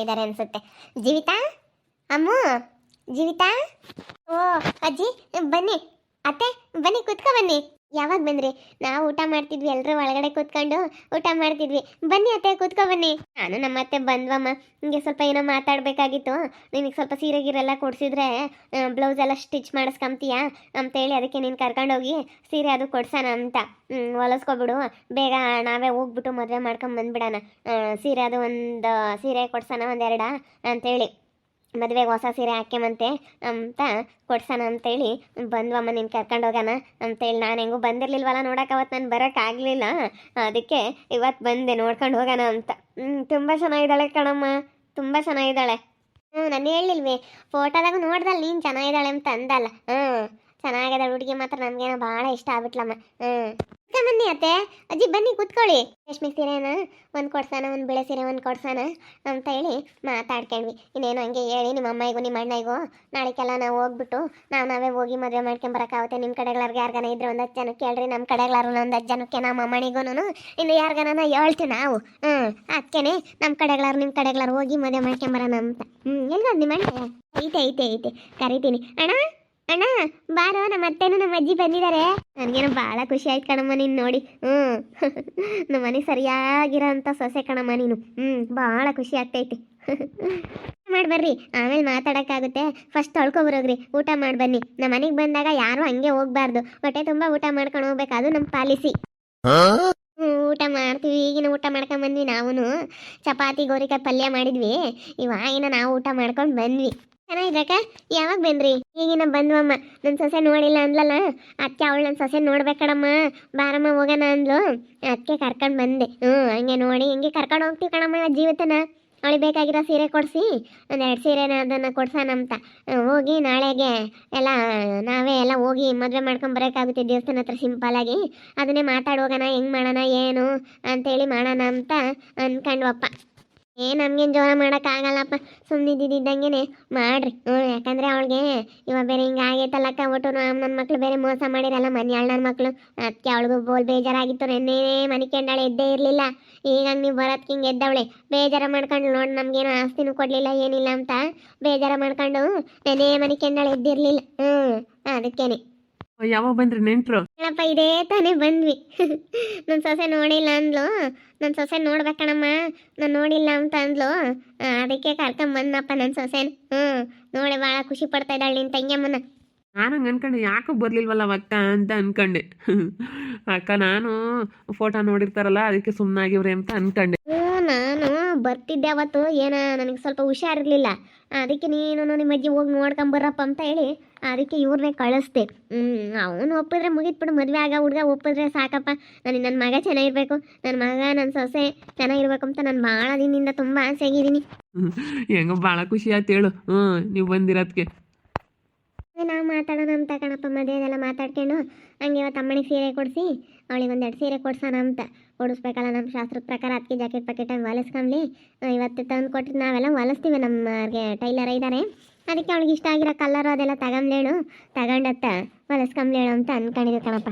ಇದ್ದಾರೆ ಅನ್ಸುತ್ತೆ. ಜೀವಿತಾ, ಅಮ್ಮು, ಜೀವಿತಾ. ಓ ಅಜ್ಜಿ, ಬನ್ನಿ. ಅತ್ತೆ ಬನ್ನಿ, ಕೂತ್ಕೊ ಬನ್ನಿ. ಯಾವಾಗ ಬಂದ್ರಿ? ನಾವು ಊಟ ಮಾಡ್ತಿದ್ವಿ, ಎಲ್ಲರೂ ಒಳಗಡೆ ಕೂತ್ಕೊಂಡು ಊಟ ಮಾಡ್ತಿದ್ವಿ. ಬನ್ನಿ ಅತ್ತೆ, ಕೂತ್ಕೊ ಬನ್ನಿ. ನಾನು ನಮ್ಮ ಅತ್ತೆ ಬಂದ್ವಮ್ಮ. ನಿಮಗೆ ಸ್ವಲ್ಪ ಏನೋ ಮಾತಾಡಬೇಕಾಗಿತ್ತು. ನಿನಗೆ ಸ್ವಲ್ಪ ಸೀರೆ ಗೀರೆಲ್ಲ ಕೊಡಿಸಿದ್ರೆ ಬ್ಲೌಸ್ ಎಲ್ಲ ಸ್ಟಿಚ್ ಮಾಡಿಸ್ಕೊಂತೀಯಾ ಅಂತೇಳಿ ಅದಕ್ಕೆ ನೀನು ಕರ್ಕೊಂಡೋಗಿ ಸೀರೆ ಅದು ಕೊಡ್ಸೋಣ ಅಂತ. ಹೊಲಿಸ್ಕೊಬಿಡು ಬೇಗ, ನಾವೇ ಹೋಗ್ಬಿಟ್ಟು ಮದುವೆ ಮಾಡ್ಕೊಂಡು ಬಂದ್ಬಿಡೋಣ. ಸೀರೆ ಅದು ಒಂದು ಸೀರೆ ಕೊಡ್ಸೋಣ, ಒಂದೆರಡ ಅಂತೇಳಿ, ಮದುವೆಗೆ ಹೊಸ ಸೀರೆ ಹಾಕ್ಯಮಂತೆ ಅಂತ ಕೊಡ್ಸೋಣ ಅಂತೇಳಿ ಬಂದ್ವಮ್ಮ. ನೀನು ಕರ್ಕೊಂಡು ಹೋಗೋಣ ಅಂತೇಳಿ. ನಾನು ಹೆಂಗೂ ಬಂದಿರಲಿಲ್ವಲ್ಲ ನೋಡೋಕೆ, ಅವತ್ತು ನಾನು ಬರೋಕ್ಕಾಗಲಿಲ್ಲ. ಅದಕ್ಕೆ ಇವತ್ತು ಬಂದೆ ನೋಡ್ಕೊಂಡು ಹೋಗೋಣ ಅಂತ. ತುಂಬ ಚೆನ್ನಾಗಿದ್ದಾಳೆ ಕಣಮ್ಮ, ತುಂಬ ಚೆನ್ನಾಗಿದ್ದಾಳೆ. ನಾನು ಹೇಳಿಲ್ವೇ, ಫೋಟೋದಾಗ ನೋಡ್ದಲ್ಲ ನೀನು ಚೆನ್ನಾಗಿದ್ದಾಳೆ ಅಂತ ಅಂದಲ್ಲ. ಚೆನ್ನಾಗಿದೆ ಹುಡುಗಿ, ಮಾತ್ರ ನಮಗೇನೋ ಭಾಳ ಇಷ್ಟ ಆಗ್ಬಿಟ್ಲಮ್ಮ. ಬನ್ನಿ ಅತ್ತೆ, ಅಜ್ಜಿ ಬನ್ನಿ ಕೂತ್ಕೊಳ್ಳಿ. ರೇಷ್ಮೆ ಸೀರೆನ ಒಂದು ಕೊಡ್ಸೋಣ, ಒಂದು ಬಿಳೆ ಸೀರೆ ಒಂದು ಕೊಡ್ಸೋಣ ಅಂತ ಹೇಳಿ ಮಾತಾಡ್ಕೊಂಡ್ವಿ. ಇನ್ನೇನು ಹಂಗೆ ಹೇಳಿ ನಿಮ್ಮ ಅಮ್ಮಗೂ ನಿಮ್ಮ ಅಣ್ಣಗೂ ನಾಳೆಗೆಲ್ಲ ನಾವು ಹೋಗ್ಬಿಟ್ಟು ನಾವೇ ಹೋಗಿ ಮದುವೆ ಮಾಡ್ಕೊಂಬರಕ್ಕಾಗುತ್ತೆ. ನಿಮ್ಮ ಕಡೆಗಳಾರ್ಗೆ ಯಾರಿಗಾನ ಇದ್ರೆ ಒಂದು 10 ಜನಕ್ಕೆ ಹೇಳ್ರಿ, ನಮ್ಮ ಕಡೆಗಳಾರು ಒಂದು 10 ಜನಕ್ಕೆ, ನಮ್ಮ ಅಮ್ಮನಿಗೂ ಇನ್ನು ಯಾರಿಗಾನ ಹೇಳ್ತೀವಿ ನಾವು. ಅದಕ್ಕೇನೆ ನಮ್ಮ ಕಡೆಗಳಾರು ನಿಮ್ಮ ಕಡೆಗಳಾರು ಹೋಗಿ ಮದುವೆ ಮಾಡ್ಕೊಂಬರೋಣ ಅಂತ. ಎಲ್ಗ ನಿಮ್ಮ ಅಣ್ಣ? ಐತೆ ಕರಿತೀನಿ. ಅಣ್ಣ ಅಣ್ಣ ಬಾರೋ, ನಮ್ಮ ಅತ್ತೆನೂ ನಮ್ಮ ಅಜ್ಜಿ ಬಂದಿದ್ದಾರೆ. ನನಗೇನು ಭಾಳ ಖುಷಿ ಆಯ್ತು ಕಣಮ್ಮ ನೀನು ನೋಡಿ. ನಮ್ಮ ಮನೆ ಸರಿಯಾಗಿರೋ ಅಂಥ ಸೊಸೆ ಕಣಮ್ಮ ನೀನು. ಭಾಳ ಖುಷಿ ಆಗ್ತೈತಿ. ಮಾಡಿ ಬರ್ರಿ, ಆಮೇಲೆ ಮಾತಾಡೋಕ್ಕಾಗುತ್ತೆ. ಫಸ್ಟ್ ತೊಳ್ಕೊಬರೋಗ್ರಿ, ಊಟ ಮಾಡಿ ಬನ್ನಿ. ನಮ್ಮ ಮನೆಗೆ ಬಂದಾಗ ಯಾರು ಹಂಗೆ ಹೋಗ್ಬಾರ್ದು, ಹೊಟ್ಟೆ ತುಂಬ ಊಟ ಮಾಡ್ಕೊಂಡು ಹೋಗ್ಬೇಕು, ಅದು ನಮ್ಮ ಪಾಲಿಸಿ. ಊಟ ಮಾಡ್ತೀವಿ. ಈಗಿನ ಊಟ ಮಾಡ್ಕೊಂಡು ಬಂದ್ವಿ ನಾವು. ಚಪಾತಿ ಗೋರಿಕಾಯಿ ಪಲ್ಯ ಮಾಡಿದ್ವಿ. ಇವಾಗಿನ ನಾವು ಊಟ ಮಾಡ್ಕೊಂಡು ಬಂದ್ವಿ. ಚೆನ್ನಾಗಿದ್ದಕ್ಕ? ಯಾವಾಗ ಬಂದ್ರಿ? ಈಗಿನ ಬಂದ್ವಮ್ಮ. ನನ್ನ ಸೊಸೆ ನೋಡಿಲ್ಲ ಅಂದ್ಲಲ್ಲ ಅದಕ್ಕೆ, ಅವಳು ನನ್ನ ಸೊಸೆ ನೋಡ್ಬೇಕಡಮ್ಮ, ಬಾರಮ್ಮ ಹೋಗೋಣ ಅಂದ್ಲು. ಅದಕ್ಕೆ ಕರ್ಕೊಂಡು ಬಂದೆ. ಹಂಗೆ ನೋಡಿ ಹಿಂಗೆ ಕರ್ಕೊಂಡು ಹೋಗ್ತೀವಿ ಕಣಮ್ಮ ಜೀವಿತನ. ಅವಳಿಗೆ ಬೇಕಾಗಿರೋ ಸೀರೆ ಕೊಡಿಸಿ ಒಂದೆರಡು ಸೀರೆನ ಅದನ್ನು ಕೊಡ್ಸೋಣ ಅಂತ ಹೋಗಿ ನಾಳೆಗೆ ಎಲ್ಲ ನಾವೇ ಎಲ್ಲ ಹೋಗಿ ಮದುವೆ ಮಾಡ್ಕೊಂಬರೋಕ್ಕಾಗುತ್ತೆ ದೇವಸ್ಥಾನ ಹತ್ರ ಸಿಂಪಲಾಗಿ. ಅದನ್ನೇ ಮಾತಾಡೋಗೋಣ, ಹೆಂಗೆ ಮಾಡೋಣ ಏನು ಅಂತೇಳಿ ಮಾಡೋಣ ಅಂತ ಅಂದ್ಕೊಂಡ್ವಪ್ಪ. ನಮ್ಗೇನು ಜೋರ ಮಾಡೋಕ್ಕಾಗಲ್ಲಪ್ಪ, ಸುಮ್ಮನಿದ್ದಿದ್ದಂಗೆ ಮಾಡ್ರಿ. ಯಾಕಂದರೆ ಅವಳಿಗೆ ಇವಾಗ ಬೇರೆ ಹಿಂಗೆ ಆಗೈತಲ್ಲಕ್ಕ, ಒಟ್ಟು ನನ್ನ ಮಕ್ಳು ಬೇರೆ ಮೋಸ ಮಾಡಿರಲ್ಲ, ಮನೆಯಾಳ ನನ್ನ ಮಕ್ಕಳು. ಅದಕ್ಕೆ ಅವಳಿಗೂ ಬೋಲ್ ಬೇಜಾರಾಗಿತ್ತು. ನೆನ್ನೆ ಮನೆ ಕೆಂಡಾಳೆ ಎದ್ದೇ ಇರಲಿಲ್ಲ. ಈಗ ನೀವು ಬರೋದಕ್ಕೆ ಹಿಂಗೆ ಎದ್ದವಳೆ ಬೇಜಾರ ಮಾಡ್ಕೊಂಡು ನೋಡಿ, ನಮಗೇನು ಆಸ್ತಿನೂ ಕೊಡಲಿಲ್ಲ ಏನಿಲ್ಲ ಅಂತ ಬೇಜಾರ ಮಾಡ್ಕೊಂಡು ನೆನ್ನೆ ಮನೆ ಕೆಂಡಾಳೆ ಎದ್ದಿರಲಿಲ್ಲ. ಅದಕ್ಕೇನೆ. ಯಾವಾಗ ಬಂದ್ರಿ ನೆಂಟ್ರು? ಹೇಳಪ್ಪ, ಇದೇ ತಾನೇ ಬಂದ್ವಿ. ನನ್ನ ಸೊಸೆ ನೋಡಿಲ್ಲ ಅಂದ್ಲು. ನನ್ನ ಸೊಸೆ ನೋಡ್ಬೇಕಣಮ್ಮ, ನಾನು ನೋಡಿಲ್ಲ ಅಂತ ಅಂದ್ಲು. ಅದಕ್ಕೆ ಕರ್ಕೊಂಬಂದಪ್ಪ ನನ್ನ ಸೊಸೆನ. ನೋಡಿ ಭಾಳ ಖುಷಿ ಪಡ್ತಾ ಇದ್ದಾಳೆ ನಿನ್ನ ತಂಗಿಯಮ್ಮನ. ನಾನು ಹಂಗೆ ಅನ್ಕೊಂಡೆ, ಯಾಕೋ ಬರ್ಲಿಲ್ವಲ್ಲ ಅಕ್ಕ ಅಂತ ಅನ್ಕೊಂಡೆ. ಅಕ್ಕ ನಾನು ಫೋಟೋ ನೋಡಿರ್ತಾರಲ್ಲ ಅದಕ್ಕೆ ಸುಮ್ಮನಾಗಿವ್ರಿ ಅಂತ ಅನ್ಕೊಂಡೆ. ನಾನು ಬರ್ತಿದ್ದೆ ಅವತ್ತು, ಏನ ನನಗೆ ಸ್ವಲ್ಪ ಹುಷಾರಿರ್ಲಿಲ್ಲ. ಅದಕ್ಕೆ ನೀನು ನಿಮ್ಮ ಅಜ್ಜಿ ಹೋಗಿ ನೋಡ್ಕೊಂಬರಪ್ಪ ಅಂತ ಹೇಳಿ ಅದಕ್ಕೆ ಇವ್ರನ್ನೇ ಕಳಿಸ್ದೆ. ಅವನು ಒಪ್ಪಿದ್ರೆ ಮುಗಿದ್ಬಿಡು, ಮದುವೆ ಆಗ ಹುಡುಗ ಒಪ್ಪಿದ್ರೆ ಸಾಕಪ್ಪ. ನನ್ನ ಮಗ ಚೆನ್ನಾಗಿರ್ಬೇಕು, ನನ್ನ ಮಗ ನನ್ನ ಸೊಸೆ ಚೆನ್ನಾಗಿರ್ಬೇಕು ಅಂತ ನಾನು ಭಾಳ ದಿನದಿಂದ ತುಂಬ ಆಸೆ ಆಗಿದ್ದೀನಿ. ಹೆಂಗೋ ಭಾಳ ಖುಷಿ ಆಯ್ತು ಹೇಳು, ನೀವು ಬಂದಿರೋದಕ್ಕೆ. ನಾವು ಮಾತಾಡೋಣ ಅಂತ ಕಣಪ್ಪ, ಮದುವೆದೆಲ್ಲ ಮಾತಾಡ್ಕೊಂಡು ಹಂಗೆ ಇವತ್ತು ಅಮ್ಮನಿಗೆ ಸೀರೆ ಕೊಡಿಸಿ ಅವಳಿಗೆ ಒಂದೆರಡು ಸೀರೆ ಕೊಡ್ಸೋಣ ಅಂತ. ಕೊಡಿಸ್ಬೇಕಲ್ಲ ನಮ್ಮ ಶಾಸ್ತ್ರದ ಪ್ರಕಾರ. ಅದಕ್ಕೆ ಜಾಕೆಟ್ ಪಾಕೆಟ್ ಹಂಗೆ ಹೊಲಿಸ್ಕೊಂಬ್ಲಿ. ಇವತ್ತು ತಂದು ಕೊಟ್ಟರೆ ನಾವೆಲ್ಲ ಹೊಲಿಸ್ತೀವಿ, ನಮ್ಮವ್ರಿಗೆ ಟೈಲರ್ ಇದ್ದಾರೆ. ಅದಕ್ಕೆ ಅವಳಿಗೆ ಇಷ್ಟ ಆಗಿರೋ ಕಲರು ಅದೆಲ್ಲ ತಗೊಂಡತ್ತ ಹೊಲಿಸ್ಕೊಂಬ್ಲೇಳು ಅಂತ ಅಂದ್ಕೊಂಡಿದ್ದೆ ಕಣಪ್ಪ.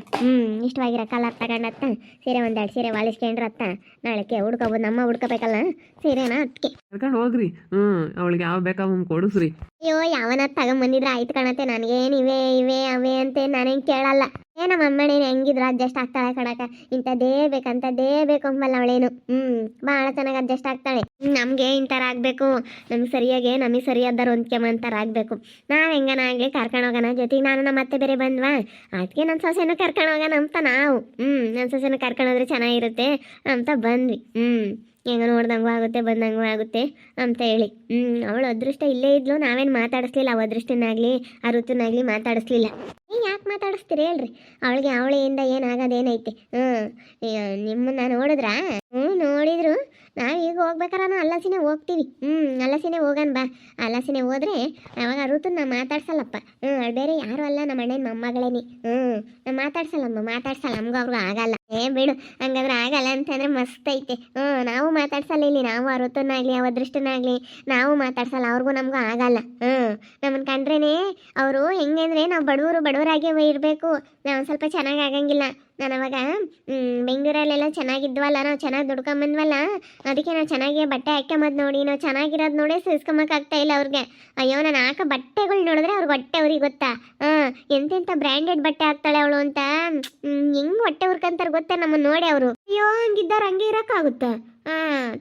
ಇಷ್ಟವಾಗಿರೋ ಕಲರ್ ತಗೊಂಡತ್ತ ಸೀರೆ ಒಂದೆರಡು ಸೀರೆ ಹೊಲಿಸ್ಕೊಂಡ್ರತ್ತ ನಾಳೆಗೆ ಹುಡ್ಕೋಬೋದು. ನಮ್ಮ ಹುಡ್ಕೋಬೇಕಲ್ಲ ಸೀರೆನ, ಅದಕ್ಕೆ ಕರ್ಕೊಂಡು ಹೋಗ್ರಿ. ಅವಳಿಗೆ ಯಾವ ಬೇಕಾ ಅವ್ನು ಕೊಡಿಸ್ರಿ. ಅಯ್ಯೋ ಯಾವನ ತಗೊಂಬಂದಿದ್ರೆ ಆಯ್ತು ಕಣತ್ತೆ, ನನಗೇನು ಇವೆ ಅವೇ ಅಂತ ನಾನೇನು ಕೇಳಲ್ಲ. ನಮ್ಮ ಅಮ್ಮನೇನು ಹೆಂಗಿದ್ರು ಅಡ್ಜಸ್ಟ್ ಆಗ್ತಾಳೆ ಕಣಕ. ಇಂಥದ್ದೇ ಬೇಕು ಅಂಬಲ್ಲ ಅವಳೇನು. ಭಾಳ ಚೆನ್ನಾಗಿ ಅಡ್ಜಸ್ಟ್ ಆಗ್ತಾಳೆ. ನಮಗೆ ಇಂಥರ ಆಗಬೇಕು, ನಮಗೆ ಸರಿಯಾದಾರು ಹೊಂದ್ಕೊಂಬಂತಾರ ಆಗಬೇಕು. ನಾವು ಹೆಂಗನಾಗಲಿ ಕರ್ಕೊಂಡು ಹೋಗೋಣ ಜೊತೆಗೆ. ನಾನು ನಮ್ಮ ಅತ್ತೆ ಬೇರೆ ಬಂದ್ವಾ, ಅದಕ್ಕೆ ನನ್ನ ಸೊಸೆನೂ ಕರ್ಕೊಂಡು ಹೋಗೋಣ ಅಂತ ನಾವು. ನನ್ನ ಸೊಸೆನೂ ಕರ್ಕೊಂಡೋದ್ರೆ ಚೆನ್ನಾಗಿರುತ್ತೆ ಅಂತ ಬಂದ್ವಿ. ಹೆಂಗ ನೋಡ್ದಂಗೂ ಆಗುತ್ತೆ ಬಂದಂಗೂ ಆಗುತ್ತೆ ಅಂತ ಹೇಳಿ. ಅವಳು ಅದೃಷ್ಟ ಇಲ್ಲೇ ಇದ್ಲು, ನಾವೇನು ಮಾತಾಡಿಸ್ಲಿಲ್ಲ. ಅವ ಅದೃಷ್ಟನಾಗಲಿ ಆ ಋತುನಾಗಲಿ ಮಾತಾಡಿಸ್ಲಿಲ್ಲ. ಯಾಕೆ ಮಾತಾಡಿಸ್ತೀರಿ ಹೇಳ್ರಿ? ಅವಳಿಂದ ಏನಾಗೋದೇನೈತೆ? ನಿಮ್ಮನ್ನ ನೋಡಿದ್ರಾ? ನೋಡಿದ್ರು. ನಾವು ಈಗ ಹೋಗ್ಬೇಕಾರೆ ಅಲ್ಲಸಿನೇ ಹೋಗ್ತೀವಿ. ಅಲ್ಲಸಿನೇ ಹೋಗೋಣ ಬಾ. ಅಲ್ಲಸಿನೇ ಹೋದ್ರೆ ಅವಾಗ ಋತುನ ಮಾತಾಡ್ಸಲ್ಲಪ್ಪ. ಅವಳು ಬೇರೆ ಯಾರು ಅಲ್ಲ, ನಮ್ಮ ಅಣ್ಣನ ಮೊಮ್ಮಗಳೇನಿ. ನಾವು ಮಾತಾಡ್ಸಲ್ಲ ನಮ್ಗೂ ಅವ್ರಿಗೂ ಆಗಲ್ಲ. ಬಿಡು, ಹಂಗಾದ್ರೆ ಆಗಲ್ಲ ಅಂತಂದ್ರೆ ಮಸ್ತ್ ಐತೆ. ನಾವು ಮಾತಾಡ್ಸಲ್ಲ ಇಲ್ಲಿ. ನಾವು ಆ ಋತುನಾಗ್ಲಿ ಆ ಅದೃಷ್ಟನಾಗ್ಲಿ ನಾವು ಮಾತಾಡ್ಸಲ್ಲ. ಅವ್ರಿಗೂ ನಮಗೂ ಆಗಲ್ಲ. ನಮ್ಮನ್ನು ಕಂಡ್ರೇನೆ ಅವರು ಹೆಂಗೆ ಅಂದರೆ ನಾವು ಬಡವರಾಗೇ ಇರಬೇಕು, ನಾವು ಸ್ವಲ್ಪ ಚೆನ್ನಾಗಿ ಆಗಂಗಿಲ್ಲ. ನಾನು ಅವಾಗ ಬೆಂಗಳೂರಲ್ಲೆಲ್ಲ ಚೆನ್ನಾಗಿದ್ವಲ್ಲ, ನಾವು ಚೆನ್ನಾಗಿ ದುಡ್ಕೊಂಬಂದ್ವಲ್ಲ, ಅದಕ್ಕೆ ನಾವು ಚೆನ್ನಾಗಿ ಬಟ್ಟೆ ಹಾಕ್ಕೊಂಬದ್ ನೋಡಿ, ನಾವು ಚೆನ್ನಾಗಿರೋದು ನೋಡಿ ಸಿಸ್ಕೊಂಬಕ್ಕಾಗ್ತಾ ಇಲ್ಲ ಅವ್ರಿಗೆ. ಅಯ್ಯೋ ನಾನು ಹಾಕೋ ಬಟ್ಟೆಗಳು ನೋಡಿದ್ರೆ ಅವ್ರಿಗೆ ಹೊಟ್ಟೆ ಅವ್ರಿಗೆ ಗೊತ್ತಾ, ಎಂತೆಂಥ ಬ್ರ್ಯಾಂಡೆಡ್ ಬಟ್ಟೆ ಹಾಕ್ತಾಳೆ ಅವಳು ಅಂತ ಹೆಂಗ್ ಹೊಟ್ಟೆ ಉರ್ಕಂತಾರೆ ಗೊತ್ತಾ ನಮ್ಮನ್ನು ನೋಡಿ ಅವರು. ಅಯ್ಯೋ ಹಂಗಿದ್ದಾರೆ ಹಂಗೆ ಇರೋಕ್ಕಾಗುತ್ತಾ?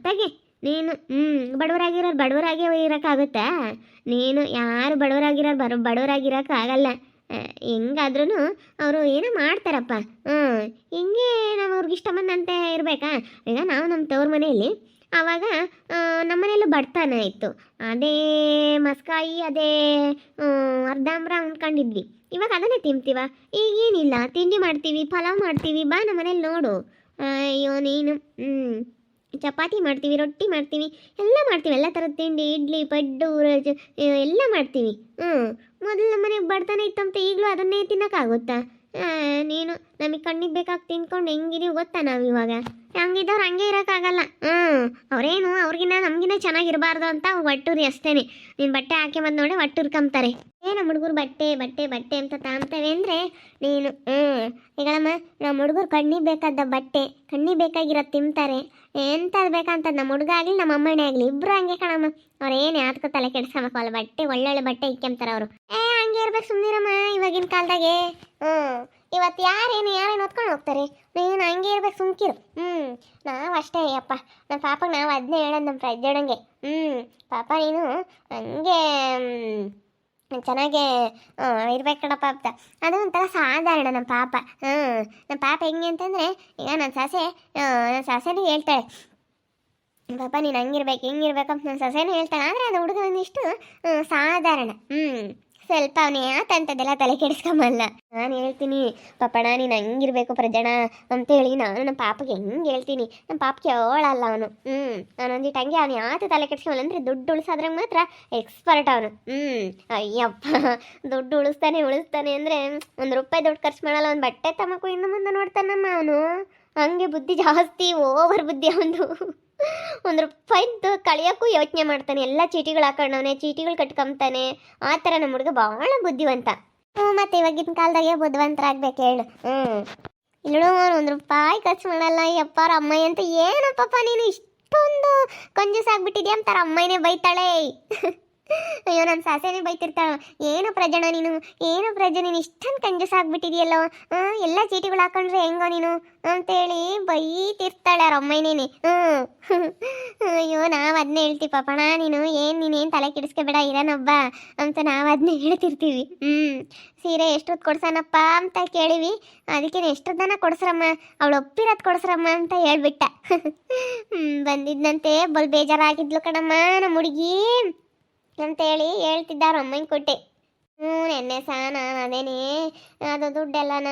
ತೆಗೆ ನೀನು ಬಡವರಾಗಿ ಇರೋಕ್ಕಾಗುತ್ತಾ? ನೀನು ಯಾರು ಬಡವರಾಗಿರೋಕ್ಕಾಗಲ್ಲ. ಹೆಂಗಾದ್ರೂ ಅವರು ಏನೋ ಮಾಡ್ತಾರಪ್ಪ. ಹಿಂಗೆ ನಾವು ಅವ್ರಿಗೆ ಇಷ್ಟ ಬಂದಂತೆ ಇರಬೇಕಾ? ಈಗ ನಾವು ನಮ್ಮ ತವ್ರ ಮನೆಯಲ್ಲಿ ಆವಾಗ ನಮ್ಮನೆಯಲ್ಲೂ ಬಡತನ ಇತ್ತು, ಅದೇ ಮಸ್ಕಾಯಿ ಅದೇ ಅರ್ಧಾಂಬ್ರ ಉಣ್ಕೊಂಡಿದ್ವಿ. ಇವಾಗ ಅದನ್ನೇ ತಿಂತೀವ? ಈಗೇನಿಲ್ಲ, ತಿಂಡಿ ಮಾಡ್ತೀವಿ, ಪಲಾವ್ ಮಾಡ್ತೀವಿ, ಬಾ ನಮ್ಮ ಮನೇಲಿ ನೋಡು. ಅಯ್ಯೋ ನೀನು ಚಪಾತಿ ಮಾಡ್ತೀವಿ, ರೊಟ್ಟಿ ಮಾಡ್ತೀವಿ, ಎಲ್ಲ ಮಾಡ್ತೀವಿ, ಎಲ್ಲ ಥರದ ತಿಂಡಿ, ಇಡ್ಲಿ ಪಡ್ಡು ಎಲ್ಲ ಮಾಡ್ತೀವಿ. ಮೊದಲು ನಮ್ಮ ಮನೆಗೆ ಬಡತನ ಇತ್ತಂತ ಈಗಲೂ ಅದನ್ನೇ ತಿನ್ನೋಕ್ಕಾಗುತ್ತಾ? ನೀನು ನಮಗೆ ಕಣ್ಣಿಗೆ ಬೇಕಾಗಿ ತಿನ್ಕೊಂಡು ಹೆಂಗಿದೀವಿ ಗೊತ್ತಾ ನಾವು ಇವಾಗ? ಹಂಗಿದ್ದವ್ರು ಹಂಗೆ ಇರೋಕ್ಕಾಗಲ್ಲ. ಅವರೇನು ಅವ್ರಿಗಿನ್ನ ನಮಗಿನ್ನ ಚೆನ್ನಾಗಿರಬಾರ್ದು ಅಂತ ಅವ್ರು ಒಟ್ಟೂರಿ ಅಷ್ಟೇನೆ. ನೀನು ಬಟ್ಟೆ ಹಾಕಿ ಬಂದು ನೋಡಿ ಒಟ್ಟುರ್ಕೊಂತಾರೆ. ನಮ್ಮ ಹುಡುಗರು ಬಟ್ಟೆ ಬಟ್ಟೆ ಬಟ್ಟೆ ಅಂತ ತಾಂಬ್ತವೆ ಅಂದರೆ ನೀನು ಈಗಳಮ್ಮ ನಮ್ಮ ಹುಡುಗರು ಕಣ್ಣಿಗೆ ಬೇಕಾದ ಬಟ್ಟೆ, ಕಣ್ಣಿಗೆ ಬೇಕಾಗಿರೋದು ತಿಂತಾರೆ. ಎಂಥದ್ದು ಬೇಕಂತ ನಮ್ಮ ಹುಡುಗ ಆಗಲಿ ನಮ್ಮ ಅಮ್ಮನೇ ಆಗಲಿ ಇಬ್ಬರು ಹಂಗೆ ಕಣಮ್ಮ. ಅವ್ರು ಏನು ಯಾವ್ದಕ್ಕೂ ತಲೆ ಕೆಡಿಸ್ಕೊಂಬಲ್ಲ, ಬಟ್ಟೆ ಒಳ್ಳೊಳ್ಳೆ ಬಟ್ಟೆ ಇಕ್ಕೊಂತಾರೆ ಅವರು. ಹಂಗೆ ಇರ್ಬೇಕು ಸುಮ್ಮನಿರಮ್ಮ ಇವಾಗಿನ ಕಾಲದಾಗೆ. ಇವತ್ತು ಯಾರೇನು ಹೊತ್ಕೊಂಡು ಹೋಗ್ತಾರೆ, ನೀನು ಹಂಗೆ ಇರ್ಬೇಕು ಸುಮ್ಕಿರು. ನಾವು ಅಷ್ಟೇ ಅಪ್ಪ, ನಮ್ಮ ಪಾಪಗೆ ನಾವು ಅದನ್ನೇ ಹೇಳೋದು ನಮ್ಮ ಪ್ರಜ್ಜೋಣಂಗೆ. ಪಾಪ ನೀನು ಹಂಗೆ ಚೆನ್ನಾಗೆ ಇರ್ಬೇಕು ಕಣಪ್ಪ ಅಂತ. ಅದು ಒಂಥರ ಸಾಧಾರಣ ನಮ್ಮ ಪಾಪ. ನಮ್ಮ ಪಾಪ ಹೆಂಗೆ ಅಂತಂದರೆ, ಈಗ ನನ್ನ ಸೊಸೆನೂ ಹೇಳ್ತಾಳೆ, ಪಾಪ ನೀನು ಹಂಗಿರ್ಬೇಕು ಹಿಂಗಿರ್ಬೇಕು ಅಂತ ನನ್ನ ಸೊಸೆನೂ ಹೇಳ್ತಾಳೆ. ಆದರೆ ಅದು ಹುಡುಗ ಒಂದಿಷ್ಟು ಸಾಧಾರಣ. ಸ್ವಲ್ಪ ಅವನೇ ಆತಂಥದ್ದೆಲ್ಲ ತಲೆ ಕೆಡಿಸ್ಕೊಂಬಲ್ಲ. ನಾನು ಹೇಳ್ತೀನಿ ಪಾಪಣ ನೀನು ಹಂಗಿರ್ಬೇಕು ಪ್ರಜಣ ಅಂತೇಳಿ ನಾನು ನಮ್ಮ ಪಾಪಗೆ ಹೆಂಗೆ ಹೇಳ್ತೀನಿ. ನಮ್ಮ ಪಾಪಕ್ಕೆ ಹೇಳಲ್ಲ ಅವನು. ನಾನೊಂದಿಟ್ಟು ಹಂಗೆ ಅವನು ಯಾತು ತಲೆ ಕೆಡಿಸ್ಕೊಂಬಲ್ಲ ಅಂದರೆ ದುಡ್ಡು ಉಳಿಸೋದ್ರಾಗ ಮಾತ್ರ ಎಕ್ಸ್ಪರ್ಟ್ ಅವನು. ಅಯ್ಯಪ್ಪ ದುಡ್ಡು ಉಳಿಸ್ತಾನೆ ಅಂದರೆ ₹1 ದುಡ್ಡು ಖರ್ಚು ಮಾಡಲ್ಲ. ಒಂದು ಬಟ್ಟೆ ತಮ್ಮಕ್ಕೂ ಇನ್ನು ಮುಂದೆ ನೋಡ್ತಾನಮ್ಮ ಅವನು. ಹಂಗೆ ಬುದ್ಧಿ ಜಾಸ್ತಿ, ಓವರ್ ಬುದ್ಧಿ ಅವನು. ₹1 ಕಳಿಯೋಕ್ಕೂ ಯೋಚನೆ ಮಾಡ್ತಾನೆ. ಎಲ್ಲ ಚೀಟಿಗಳು ಹಾಕೊಂಡವನೆ, ಚೀಟಿಗಳು ಕಟ್ಕೊಂತಾನೆ. ಆ ಥರ ನಮ್ಮ ಹುಡುಗ ಭಾಳ ಬುದ್ಧಿವಂತ. ಮತ್ತೆ ಇವಾಗಿನ ಕಾಲದಾಗೆ ಬುದ್ಧಿವಂತರಾಗ್ಬೇಕು ಹೇಳು. ಇಲ್ಲೂ ₹1 ಖರ್ಚು ಮಾಡಲ್ಲ. ಯಪ್ಪಾರ ಅಮ್ಮಯ್ಯ ಅಂತ ಏನಪ್ಪಪ್ಪ ನೀನು ಇಷ್ಟೊಂದು ಕಂಜೂಸ್ ಆಗ್ಬಿಟ್ಟಿದ್ಯಾ ಅಂತಾರ ಅಮ್ಮಯ್ಯನೇ ಬೈತಾಳೆ. ಅಯ್ಯೋ ನನ್ನ ಸಾಸೇನೆ ಬೈತಿರ್ತಾಳ, ಏನು ಪ್ರಜನ ನೀನು ಇಷ್ಟೊಂದು ಕಂಜೂಸ್ ಆಗ್ಬಿಟ್ಟಿದೆಯಲ್ಲೋ, ಎಲ್ಲ ಚೀಟಿಗಳು ಹಾಕೊಂಡ್ರೆ ಹೆಂಗೋ ನೀನು ಅಂತೇಳಿ ಬೈತಿರ್ತಾಳೆ ಅವ್ರ ಅಮ್ಮನೇನೆ. ಅಯ್ಯೋ ನಾವು ಅದನ್ನೇ ಹೇಳ್ತೀವಿ ಪಾಪಣ ನೀನೇನು ತಲೆ ಕೆಡಿಸ್ಕೊಬೇಡ ಇರೋನೊಬ್ಬ ಅಂತ ನಾವು ಅದನ್ನೇ ಹೇಳ್ತಿರ್ತೀವಿ. ಸೀರೆ ಎಷ್ಟೊತ್ತು ಕೊಡ್ಸನಪ್ಪ ಅಂತ ಕೇಳಿವಿ, ಅದಕ್ಕೆ ಎಷ್ಟೊತ್ತನ ಕೊಡ್ಸ್ರಮ್ಮ, ಅವಳು ಒಪ್ಪಿರೋದು ಕೊಡ್ಸ್ರಮ್ಮ ಅಂತ ಹೇಳ್ಬಿಟ್ಟ. ಬಂದಿದ್ದಂತೆ ಬೇಜಾರಾಗಿದ್ಲು ಕಣಮ್ಮ ನಮ್ಮ ಹುಡುಗಿ ಅಂತೇಳಿ ಹೇಳ್ತಿದ್ದಾರೆ ಅಮ್ಮನ ಕೊಟ್ಟೆ. ನೆನ್ನೆ ನಾನು ಅದೇನೇ ಅದು ದುಡ್ಡೆಲ್ಲನ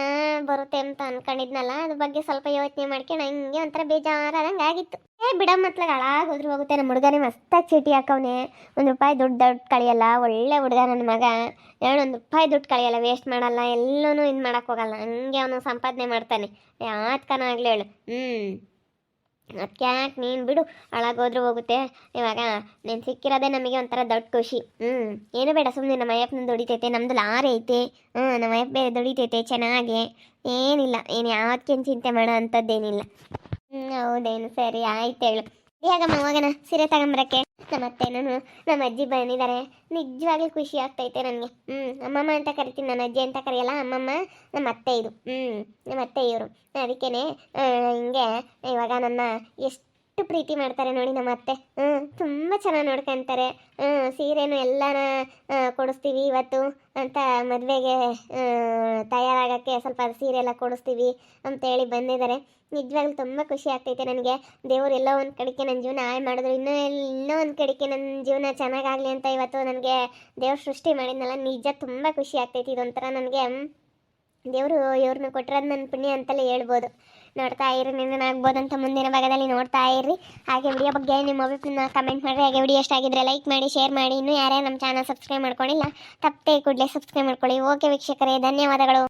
ಬರುತ್ತೆ ಅಂತ ಅನ್ಕೊಂಡಿದ್ನಲ್ಲ, ಅದ್ರ ಬಗ್ಗೆ ಸ್ವಲ್ಪ ಯೋಚನೆ ಮಾಡ್ಕೊಂಡು ಹಂಗೆ ಒಂಥರ ಬೇಜಾರಾದಂಗೆ ಆಗಿತ್ತು. ಬಿಡಮ್ಮತ್ಲಾಗ ಹಾಳಾಗೋದ್ರು ಹೋಗುತ್ತೆ. ನಮ್ಮ ಹುಡುಗನೇ ಮಸ್ತಾಗಿ ಚೀಟಿ ಹಾಕವನೆ. ₹1 ದುಡ್ಡು ಕಳಿಯಲ್ಲ, ಒಳ್ಳೆ ಹುಡುಗ ನನ್ನ ಮಗ. ₹1 ದುಡ್ಡು ಕಳಿಯಲ್ಲ, ವೇಸ್ಟ್ ಮಾಡಲ್ಲ, ಎಲ್ಲನೂ ಇದು ಮಾಡೋಕ್ಕೆ ಹೋಗಲ್ಲ. ಹಂಗೆ ಅವನು ಸಂಪಾದನೆ ಮಾಡ್ತಾನೆ. ಯಾತ್ಕನ ಆಗಲಿ ಹೇಳು. ಅದಕ್ಕೆ ಯಾಕೆ ನೀನು ಬಿಡು, ಹಾಳಾಗೋದ್ರೂ ಹೋಗುತ್ತೆ. ಇವಾಗ ನೀನು ಸಿಕ್ಕಿರೋದೇ ನಮಗೆ ಒಂಥರ ದೊಡ್ಡ ಖುಷಿ. ಏನು ಬೇಡ ಸುಮ್ಮನೆ ನಮ್ಮ ಅಯ್ಯಪ್ಪನ ದುಡಿತೈತೆ, ನಮ್ಮದು ಲಾರಿ ಐತೆ. ನಮ್ಮ ಅಯ್ಯಪ್ಪ ಬೇರೆ ದುಡಿತೈತೆ ಚೆನ್ನಾಗಿ. ಏನಿಲ್ಲ, ಏನು ಯಾವತ್ತೇನು ಚಿಂತೆ ಮಾಡೋ ಅಂಥದ್ದೇನಿಲ್ಲ. ಹೌದೇನು, ಸರಿ ಆಯ್ತು ಹೇಳು. ಯಾಗಮ್ಮ ಹೋಗೋಣ ಸೀರೆ ತಗೊಂಬರಕ್ಕೆ. ನಮ್ಮ ಅತ್ತೆನೂ ನಮ್ಮ ಅಜ್ಜಿ ಬಂದಿದ್ದಾರೆ. ನಿಜವಾಗ್ಲೂ ಖುಷಿ ಆಗ್ತೈತೆ ನನಗೆ. ಅಮ್ಮಮ್ಮ ಅಂತ ಕರಿತೀನಿ, ನನ್ನ ಅಜ್ಜಿ ಅಂತ ಕರೆಯಲ್ಲ, ಅಮ್ಮಮ್ಮ ನಮ್ಮ ಅತ್ತೆ. ಇದು ನಮ್ಮ ಅತ್ತೆ ಇವರು. ಅದಕ್ಕೇನೆ ಹಿಂಗೆ ಇವಾಗ ನನ್ನ ಎಷ್ಟು ಪ್ರೀತಿ ಮಾಡ್ತಾರೆ ನೋಡಿ ನಮ್ಮ ಅತ್ತೆ. ತುಂಬ ಚೆನ್ನಾಗಿ ನೋಡ್ಕೊಂತಾರೆ. ಸೀರೆನೂ ಎಲ್ಲನ ಕೊಡಿಸ್ತೀವಿ ಇವತ್ತು ಅಂತ, ಮದುವೆಗೆ ತಯಾರಾಗೋಕ್ಕೆ ಸ್ವಲ್ಪ ಸೀರೆ ಎಲ್ಲ ಕೊಡಿಸ್ತೀವಿ ಅಂತೇಳಿ ಬಂದಿದ್ದಾರೆ. ನಿಜವಾಗ್ಲೂ ತುಂಬ ಖುಷಿ ಆಗ್ತೈತೆ ನನಗೆ. ದೇವ್ರು ಎಲ್ಲೋ ಒಂದು ಕಡೆಗೆ ನನ್ನ ಜೀವನ ಹಾಳು ಮಾಡಿದ್ರು, ಇನ್ನೂ ಒಂದು ಕಡೆಗೆ ನನ್ನ ಜೀವನ ಚೆನ್ನಾಗಾಗಲಿ ಅಂತ ಇವತ್ತು ನನಗೆ ದೇವ್ರು ಸೃಷ್ಟಿ ಮಾಡಿದ್ನಲ್ಲ, ನಿಜ ತುಂಬ ಖುಷಿ ಆಗ್ತೈತಿ. ಇದೊಂಥರ ನನಗೆ ದೇವರು ಇವ್ರನ್ನ ಕೊಟ್ಟಿರೋದು ನನ್ನ ಪುಣ್ಯ ಅಂತಲೇ ಹೇಳ್ಬೋದು. ನೋಡ್ತಾ ಇರಿ, ಆಗ್ಬೋದಂತ ಮುಂದಿನ ಭಾಗದಲ್ಲಿ ನೋಡ್ತಾ ಇರ್ರಿ. ಹಾಗೆ ವಿಡಿಯೋ ಬಗ್ಗೆ ನಿಮ್ಮ ಅಭಿಪ್ರಾಯನ ಕಮೆಂಟ್ ಮಾಡಿರಿ. ಹಾಗೆ ವಿಡಿಯೋ ಇಷ್ಟ ಆಗಿದ್ರೆ ಲೈಕ್ ಮಾಡಿ, ಶೇರ್ ಮಾಡಿ. ಇನ್ನೂ ಯಾರ್ಯಾರು ನಮ್ಮ ಚಾನಲ್ ಸಬ್ಸ್ಕ್ರೈಬ್ ಮಾಡ್ಕೊಂಡಿಲ್ಲ ತಪ್ಪದೆ ಕೂಡಲೇ ಸಬ್ಸ್ಕ್ರೈಬ್ ಮಾಡ್ಕೊಳ್ಳಿ. ಓಕೆ ವೀಕ್ಷಕರೇ, ಧನ್ಯವಾದಗಳು.